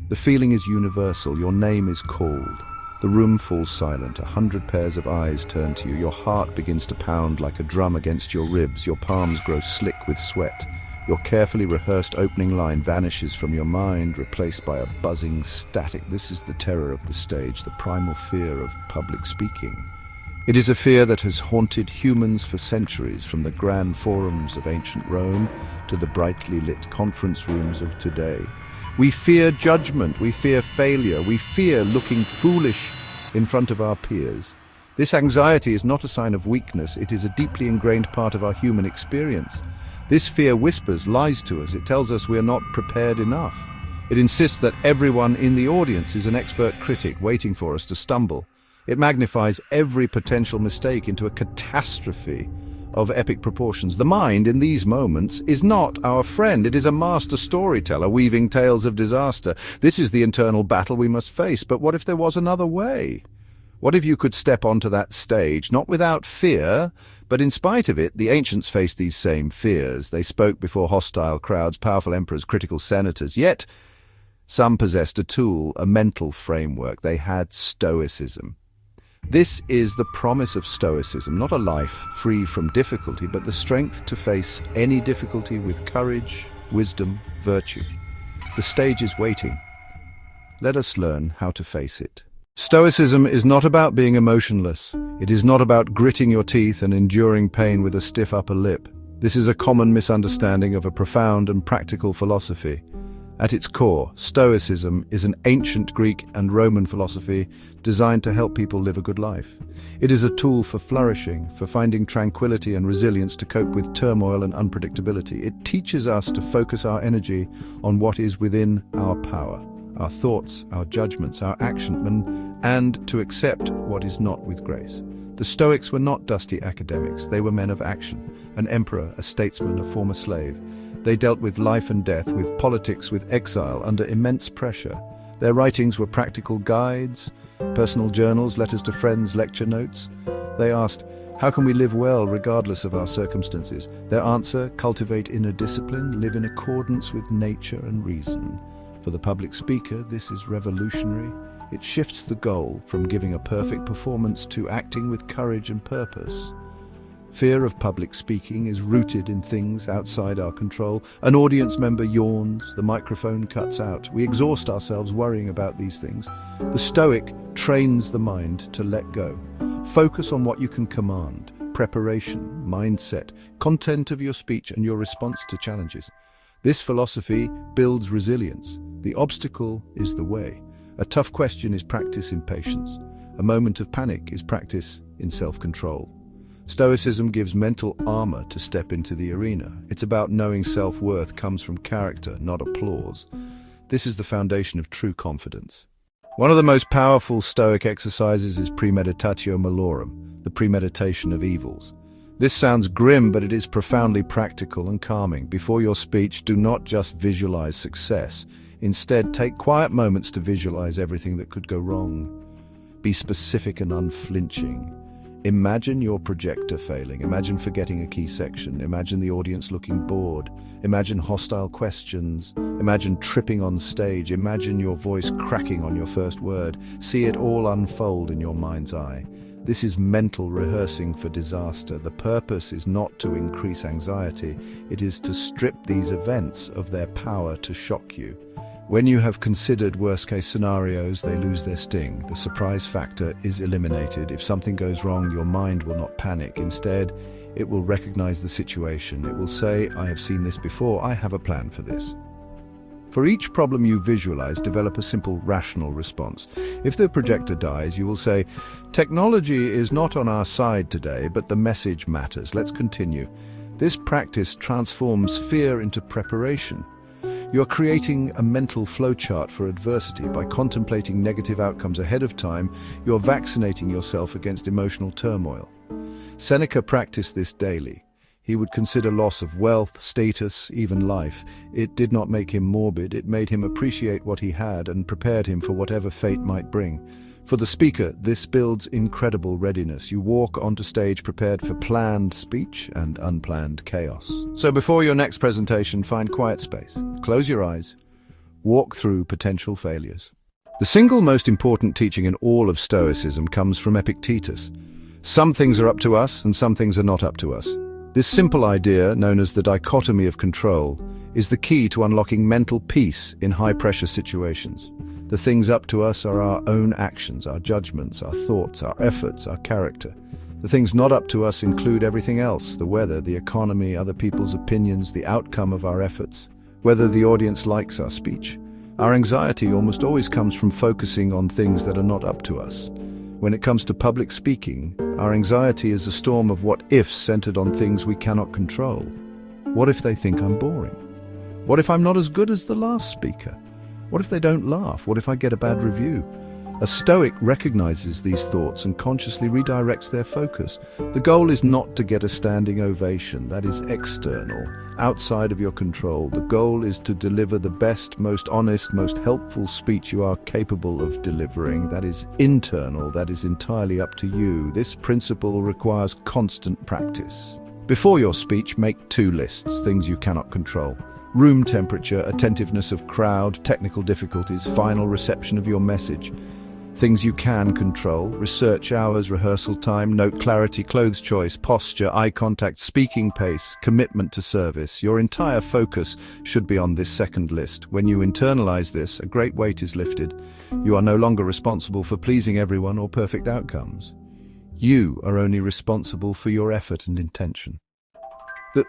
The feeling is universal. Your name is called. The room falls silent. 100 pairs of eyes turn to you. Your heart begins to pound like a drum against your ribs. Your palms grow slick with sweat. Your carefully rehearsed opening line vanishes from your mind, replaced by a buzzing static. This is the terror of the stage, the primal fear of public speaking. It is a fear that has haunted humans for centuries, from the grand forums of ancient Rome to the brightly lit conference rooms of today. We fear judgment, we fear failure, we fear looking foolish in front of our peers. This anxiety is not a sign of weakness, it is a deeply ingrained part of our human experience. This fear whispers, lies to us. It tells us we are not prepared enough. It insists that everyone in the audience is an expert critic waiting for us to stumble. It magnifies every potential mistake into a catastrophe of epic proportions. The mind, in these moments, is not our friend. It is a master storyteller weaving tales of disaster. This is the internal battle we must face. But what if there was another way? What if you could step onto that stage, not without fear, but in spite of it? The ancients faced these same fears. They spoke before hostile crowds, powerful emperors, critical senators. Yet, some possessed a tool, a mental framework. They had Stoicism. This is the promise of Stoicism, not a life free from difficulty, but the strength to face any difficulty with courage, wisdom, virtue. The stage is waiting. Let us learn how to face it. Stoicism is not about being emotionless. It is not about gritting your teeth and enduring pain with a stiff upper lip. This is a common misunderstanding of a profound and practical philosophy. At its core, Stoicism is an ancient Greek and Roman philosophy designed to help people live a good life. It is a tool for flourishing, for finding tranquility and resilience to cope with turmoil and unpredictability. It teaches us to focus our energy on what is within our power, our thoughts, our judgments, our actions, and to accept what is not with grace. The Stoics were not dusty academics. They were men of action, an emperor, a statesman, a former slave. They dealt with life and death, with politics, with exile, under immense pressure. Their writings were practical guides, personal journals, letters to friends, lecture notes. They asked, how can we live well regardless of our circumstances? Their answer, cultivate inner discipline, live in accordance with nature and reason. For the public speaker, this is revolutionary. It shifts the goal from giving a perfect performance to acting with courage and purpose. Fear of public speaking is rooted in things outside our control. An audience member yawns, the microphone cuts out. We exhaust ourselves worrying about these things. The Stoic trains the mind to let go. Focus on what you can command: preparation, mindset, content of your speech, and your response to challenges. This philosophy builds resilience. The obstacle is the way. A tough question is practice in patience. A moment of panic is practice in self-control. Stoicism gives mental armor to step into the arena. It's about knowing self-worth comes from character, not applause. This is the foundation of true confidence. One of the most powerful Stoic exercises is premeditatio malorum, the premeditation of evils. This sounds grim, but it is profoundly practical and calming. Before your speech, do not just visualize success. Instead, take quiet moments to visualize everything that could go wrong. Be specific and unflinching. Imagine your projector failing. Imagine forgetting a key section. Imagine the audience looking bored. Imagine hostile questions. Imagine tripping on stage. Imagine your voice cracking on your first word. See it all unfold in your mind's eye. This is mental rehearsing for disaster. The purpose is not to increase anxiety. It is to strip these events of their power to shock you. When you have considered worst-case scenarios, they lose their sting. The surprise factor is eliminated. If something goes wrong, your mind will not panic. Instead, it will recognize the situation. It will say, I have seen this before, I have a plan for this. For each problem you visualize, develop a simple, rational response. If the projector dies, you will say, technology is not on our side today, but the message matters. Let's continue. This practice transforms fear into preparation. You are creating a mental flowchart for adversity. By contemplating negative outcomes ahead of time, you are vaccinating yourself against emotional turmoil. Seneca practiced this daily. He would consider loss of wealth, status, even life. It did not make him morbid. It made him appreciate what he had and prepared him for whatever fate might bring. For the speaker, this builds incredible readiness. You walk onto stage prepared for planned speech and unplanned chaos. So before your next presentation, find quiet space. Close your eyes. walk through potential failures. The single most important teaching in all of Stoicism comes from Epictetus. Some things are up to us and some things are not up to us. This simple idea, known as the dichotomy of control, is the key to unlocking mental peace in high-pressure situations. The things up to us are our own actions, our judgments, our thoughts, our efforts, our character. The things not up to us include everything else: the weather, the economy, other people's opinions, the outcome of our efforts, whether the audience likes our speech. Our anxiety almost always comes from focusing on things that are not up to us. When it comes to public speaking, our anxiety is a storm of what-ifs centered on things we cannot control. What if they think I'm boring? What if I'm not as good as the last speaker? What if they don't laugh? What if I get a bad review? A Stoic recognizes these thoughts and consciously redirects their focus. The goal is not to get a standing ovation. That is external, outside of your control. The goal is to deliver the best, most honest, most helpful speech you are capable of delivering. That is internal. That is entirely up to you. This principle requires constant practice. Before your speech, make 2 lists: things you cannot control. Room temperature, attentiveness of crowd, technical difficulties, final reception of your message. Things you can control: research hours, rehearsal time, note clarity, clothes choice, posture, eye contact, speaking pace, commitment to service. Your entire focus should be on this second list. When you internalize this, a great weight is lifted. You are no longer responsible for pleasing everyone or perfect outcomes. You are only responsible for your effort and intention.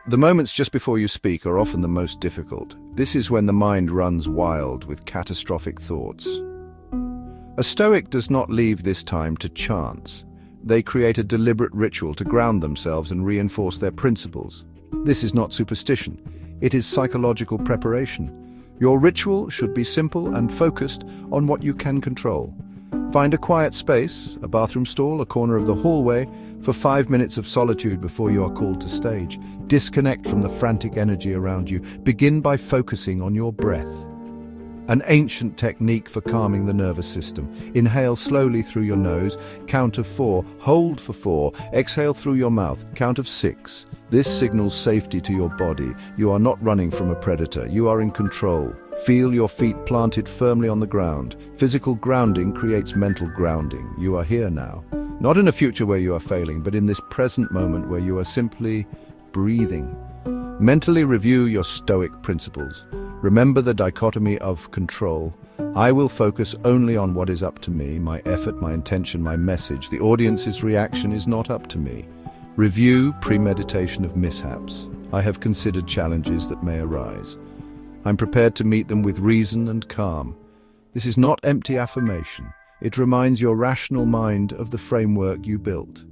The moments just before you speak are often the most difficult. This is when the mind runs wild with catastrophic thoughts. A Stoic does not leave this time to chance. They create a deliberate ritual to ground themselves and reinforce their principles. This is not superstition. It is psychological preparation. Your ritual should be simple and focused on what you can control. Find a quiet space, a bathroom stall, a corner of the hallway, for 5 minutes of solitude before you are called to stage. Disconnect from the frantic energy around you. Begin by focusing on your breath. An ancient technique for calming the nervous system. Inhale slowly through your nose, count of 4, hold for 4, exhale through your mouth, count of 6. This signals safety to your body. You are not running from a predator. You are in control. Feel your feet planted firmly on the ground. Physical grounding creates mental grounding. You are here now. Not in a future where you are failing, but in this present moment where you are simply breathing. Mentally review your Stoic principles. Remember the dichotomy of control. I will focus only on what is up to me, my effort, my intention, my message. The audience's reaction is not up to me. Review premeditation of mishaps. I have considered challenges that may arise. I'm prepared to meet them with reason and calm. This is not empty affirmation. It reminds your rational mind of the framework you built.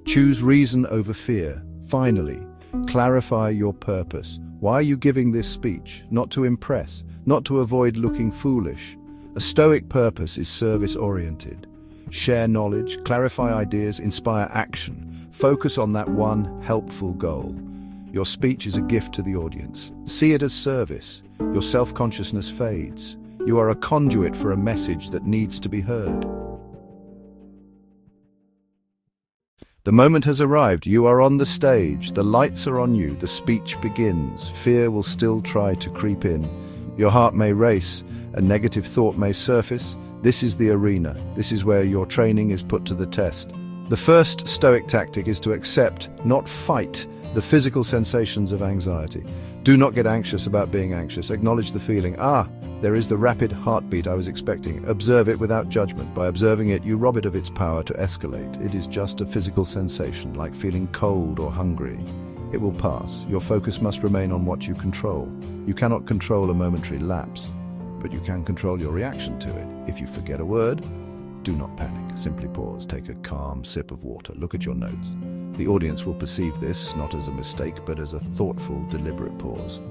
Choose reason over fear. Finally, clarify your purpose. Why are you giving this speech? Not to impress, not to avoid looking foolish. A Stoic purpose is service-oriented. Share knowledge, clarify ideas, inspire action. Focus on that one helpful goal. Your speech is a gift to the audience. See it as service. Your self-consciousness fades. You are a conduit for a message that needs to be heard. The moment has arrived. You are on the stage. The lights are on you. The speech begins. Fear will still try to creep in. Your heart may race. A negative thought may surface. This is the arena. This is where your training is put to the test. The first Stoic tactic is to accept, not fight, the physical sensations of anxiety. Do not get anxious about being anxious. Acknowledge the feeling. There is the rapid heartbeat I was expecting. Observe it without judgment. By observing it, you rob it of its power to escalate. It is just a physical sensation, like feeling cold or hungry. It will pass. Your focus must remain on what you control. You cannot control a momentary lapse, but you can control your reaction to it. If you forget a word, do not panic. Simply pause. Take a calm sip of water. Look at your notes. The audience will perceive this not as a mistake, but as a thoughtful, deliberate pause.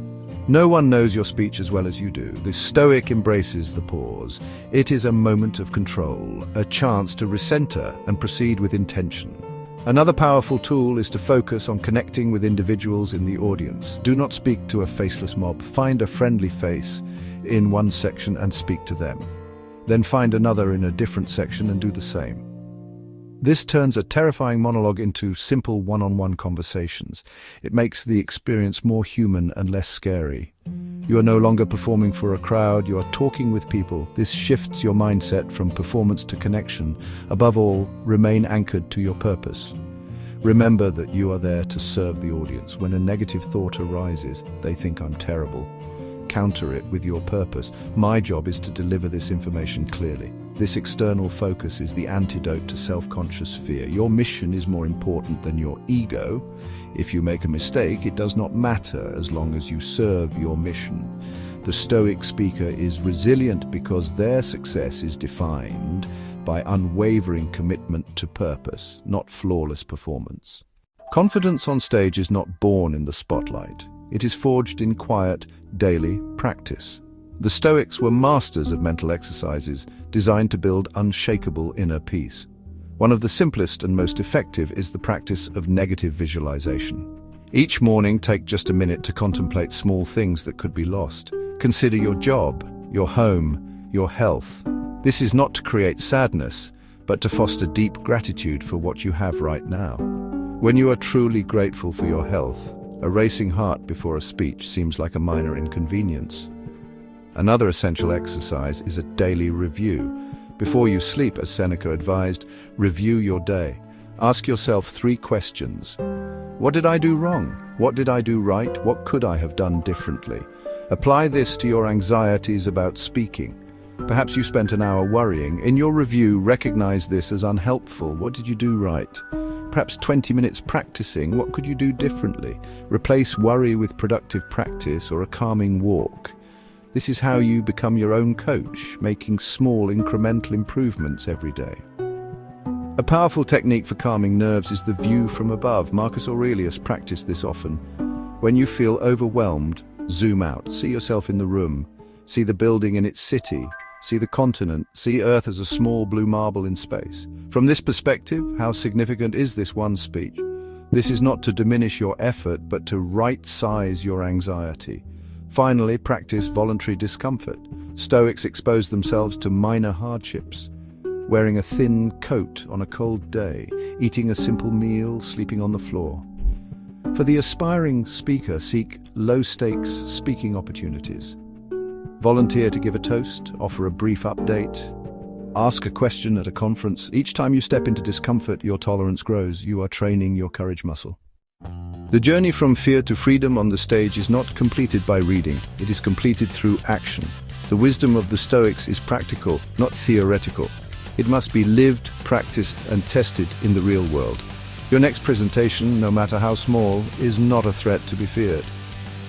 No one knows your speech as well as you do. The Stoic embraces the pause. It is a moment of control, a chance to recenter and proceed with intention. Another powerful tool is to focus on connecting with individuals in the audience. Do not speak to a faceless mob. Find a friendly face in one section and speak to them. Then find another in a different section and do the same. This turns a terrifying monologue into simple one-on-one conversations. It makes the experience more human and less scary. You are no longer performing for a crowd, you are talking with people. This shifts your mindset from performance to connection. Above all, remain anchored to your purpose. Remember that you are there to serve the audience. When a negative thought arises, they think I'm terrible. Counter it with your purpose. My job is to deliver this information clearly. This external focus is the antidote to self-conscious fear. Your mission is more important than your ego. If you make a mistake, it does not matter as long as you serve your mission. The Stoic speaker is resilient because their success is defined by unwavering commitment to purpose, not flawless performance. Confidence on stage is not born in the spotlight. It is forged in quiet, daily practice. The Stoics were masters of mental exercises designed to build unshakable inner peace. One of the simplest and most effective is the practice of negative visualization. Each morning, take just a minute to contemplate small things that could be lost. Consider your job, your home, your health. This is not to create sadness, but to foster deep gratitude for what you have right now. When you are truly grateful for your health, a racing heart before a speech seems like a minor inconvenience. Another essential exercise is a daily review. Before you sleep, as Seneca advised, review your day. Ask yourself 3 questions. What did I do wrong? What did I do right? What could I have done differently? Apply this to your anxieties about speaking. Perhaps you spent an hour worrying. In your review, recognize this as unhelpful. What did you do right? Perhaps 20 minutes practicing. What could you do differently? Replace worry with productive practice or a calming walk. This is how you become your own coach, making small incremental improvements every day. A powerful technique for calming nerves is the view from above. Marcus Aurelius practiced this often. When you feel overwhelmed, zoom out. See yourself in the room. See the building in its city. See the continent. See Earth as a small blue marble in space. From this perspective, how significant is this one speech? This is not to diminish your effort, but to right-size your anxiety. Finally, practice voluntary discomfort. Stoics expose themselves to minor hardships. Wearing a thin coat on a cold day, eating a simple meal, sleeping on the floor. For the aspiring speaker, seek low-stakes speaking opportunities. Volunteer to give a toast, offer a brief update, ask a question at a conference. Each time you step into discomfort, your tolerance grows. You are training your courage muscle. The journey from fear to freedom on the stage is not completed by reading. It is completed through action. The wisdom of the Stoics is practical, not theoretical. It must be lived, practiced, and tested in the real world. Your next presentation, no matter how small, is not a threat to be feared.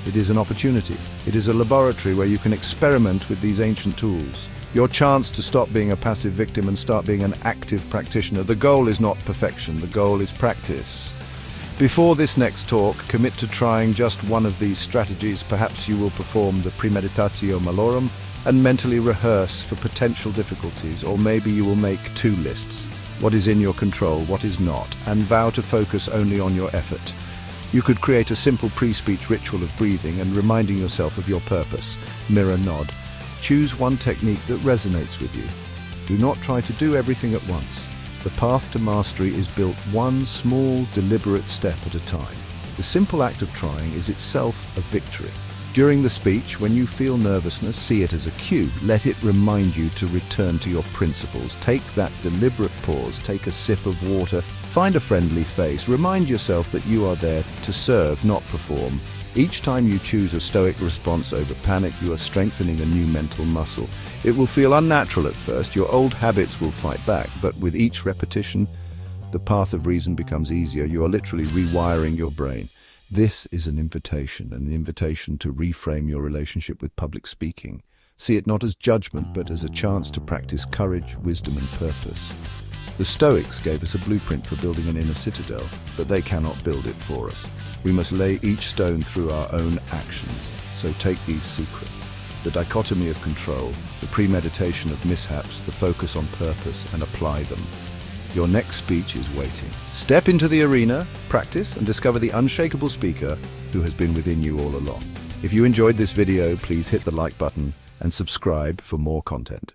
It is an opportunity. It is a laboratory where you can experiment with these ancient tools. Your chance to stop being a passive victim and start being an active practitioner. The goal is not perfection, the goal is practice. Before this next talk, commit to trying just one of these strategies. Perhaps you will perform the premeditatio malorum and mentally rehearse for potential difficulties, or maybe you will make 2 lists. What is in your control, what is not, and vow to focus only on your effort. You could create a simple pre-speech ritual of breathing and reminding yourself of your purpose. Mirror nod. Choose one technique that resonates with you. Do not try to do everything at once. The path to mastery is built one small, deliberate step at a time. The simple act of trying is itself a victory. During the speech, when you feel nervousness, see it as a cue. Let it remind you to return to your principles. Take that deliberate pause, take a sip of water, find a friendly face. Remind yourself that you are there to serve, not perform. Each time you choose a stoic response over panic, you are strengthening a new mental muscle. It will feel unnatural at first. Your old habits will fight back, but with each repetition, the path of reason becomes easier. You are literally rewiring your brain. This is an invitation to reframe your relationship with public speaking. See it not as judgment, but as a chance to practice courage, wisdom, and purpose. The Stoics gave us a blueprint for building an inner citadel, but they cannot build it for us. We must lay each stone through our own actions. So take these secrets: the dichotomy of control, the premeditation of mishaps, the focus on purpose, and apply them. Your next speech is waiting. Step into the arena, practice, and discover the unshakable speaker who has been within you all along. If you enjoyed this video, please hit the like button and subscribe for more content.